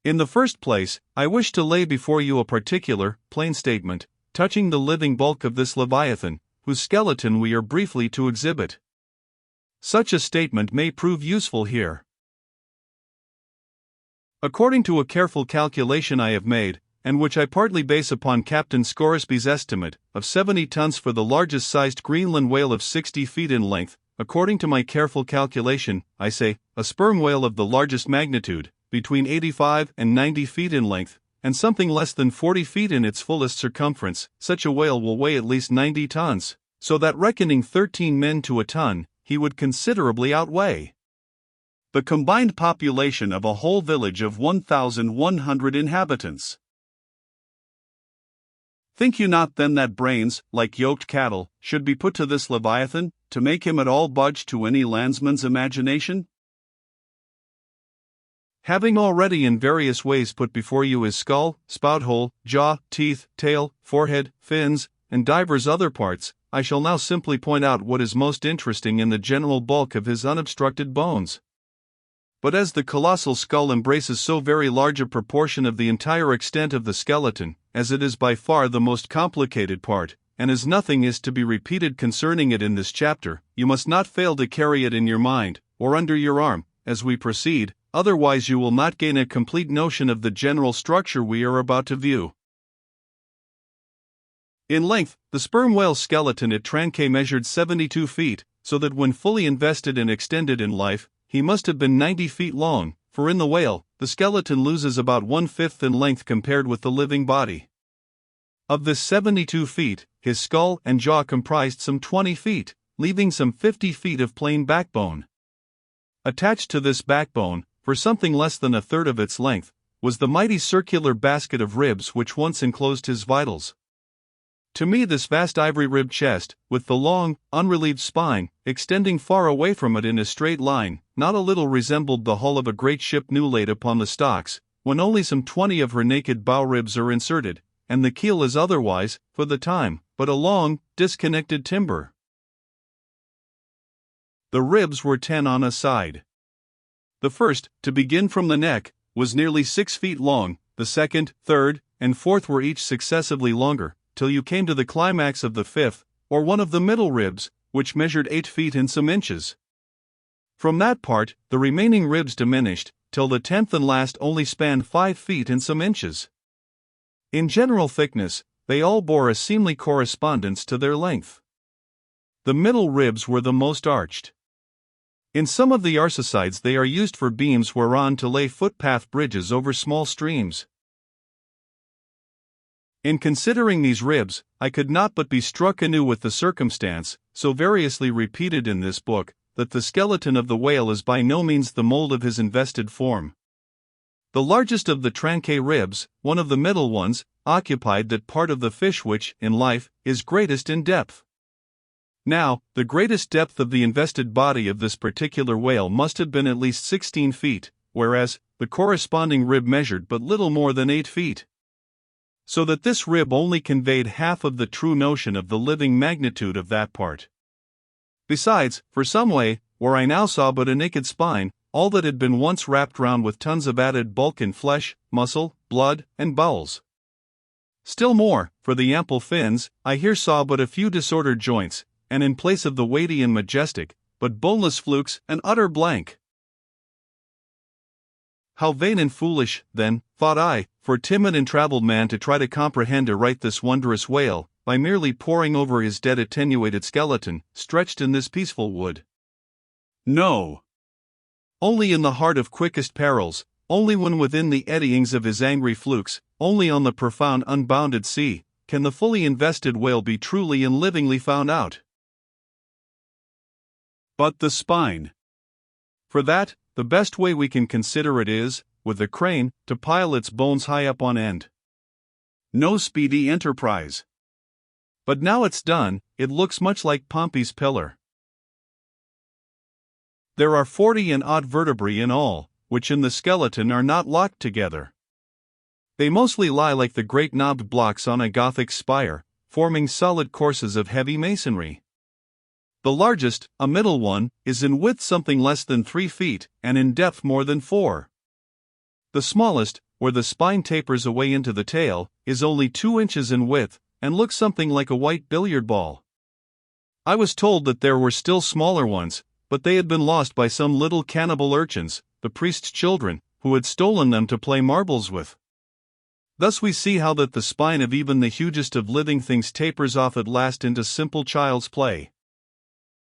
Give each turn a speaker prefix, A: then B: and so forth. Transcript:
A: In the first place, I wish to lay before you a particular, plain statement, touching the living bulk of this Leviathan, whose skeleton we are briefly to exhibit. Such a statement may prove useful here. According to a careful calculation I have made, and which I partly base upon Captain Scoresby's estimate of 70 tons for the largest sized Greenland whale of 60 feet in length, according to my careful calculation, I say, a sperm whale of the largest magnitude, between 85 and 90 feet in length, and something less than 40 feet in its fullest circumference, such a whale will weigh at least 90 tons, so that reckoning 13 men to a ton, he would considerably outweigh the combined population of a whole village of 1,100 inhabitants. Think you not then that brains, like yoked cattle, should be put to this Leviathan, to make him at all budge to any landsman's imagination? Having already in various ways put before you his skull, spout-hole, jaw, teeth, tail, forehead, fins, and divers other parts, I shall now simply point out what is most interesting in the general bulk of his unobstructed bones. But as the colossal skull embraces so very large a proportion of the entire extent of the skeleton, as it is by far the most complicated part, and as nothing is to be repeated concerning it in this chapter, you must not fail to carry it in your mind, or under your arm, as we proceed, otherwise you will not gain a complete notion of the general structure we are about to view. In length, the sperm whale's skeleton at Trankay measured 72 feet, so that when fully invested and extended in life, he must have been 90 feet long, for in the whale, the skeleton loses about 1/5 in length compared with the living body. Of this 72 feet, his skull and jaw comprised some 20 feet, leaving some 50 feet of plain backbone. Attached to this backbone, for something less than a third of its length, was the mighty circular basket of ribs which once enclosed his vitals. To me this vast ivory-ribbed chest, with the long, unrelieved spine, extending far away from it in a straight line, not a little resembled the hull of a great ship new laid upon the stocks, when only some 20 of her naked bow ribs are inserted, and the keel is otherwise, for the time, but a long, disconnected timber. The ribs were 10 on a side. The first, to begin from the neck, was nearly 6 feet long, the second, third, and fourth were each successively longer, till you came to the climax of the fifth, or one of the middle ribs, which measured 8 feet and some inches. From that part, the remaining ribs diminished, till the 10th and last only spanned 5 feet and some inches. In general thickness, they all bore a seemly correspondence to their length. The middle ribs were the most arched. In some of the arsacides they are used for beams whereon to lay footpath bridges over small streams. In considering these ribs, I could not but be struck anew with the circumstance, so variously repeated in this book, that the skeleton of the whale is by no means the mold of his invested form. The largest of the Trankay ribs, one of the middle ones, occupied that part of the fish which, in life, is greatest in depth. Now, the greatest depth of the invested body of this particular whale must have been at least 16 feet, whereas, the corresponding rib measured but little more than 8 feet. So that this rib only conveyed half of the true notion of the living magnitude of that part. Besides, for some way, where I now saw but a naked spine, all that had been once wrapped round with tons of added bulk in flesh, muscle, blood, and bowels. Still more, for the ample fins, I here saw but a few disordered joints, and in place of the weighty and majestic, but boneless flukes, an utter blank. How vain and foolish, then, thought I, for timid and travelled man to try to comprehend aright this wondrous whale, by merely poring over his dead attenuated skeleton, stretched in this peaceful wood. No. Only in the heart of quickest perils, only when within the eddyings of his angry flukes, only on the profound unbounded sea, can the fully invested whale be truly and livingly found out. But the spine. For that, the best way we can consider it is, with the crane, to pile its bones high up on end. No speedy enterprise. But now it's done, it looks much like Pompey's pillar. There are 40 and odd vertebrae in all, which in the skeleton are not locked together. They mostly lie like the great knobbed blocks on a Gothic spire, forming solid courses of heavy masonry. The largest, a middle one, is in width something less than 3 feet, and in depth more than 4. The smallest, where the spine tapers away into the tail, is only 2 inches in width, and looks something like a white billiard ball. I was told that there were still smaller ones, but they had been lost by some little cannibal urchins, the priest's children, who had stolen them to play marbles with. Thus we see how that the spine of even the hugest of living things tapers off at last into simple child's play.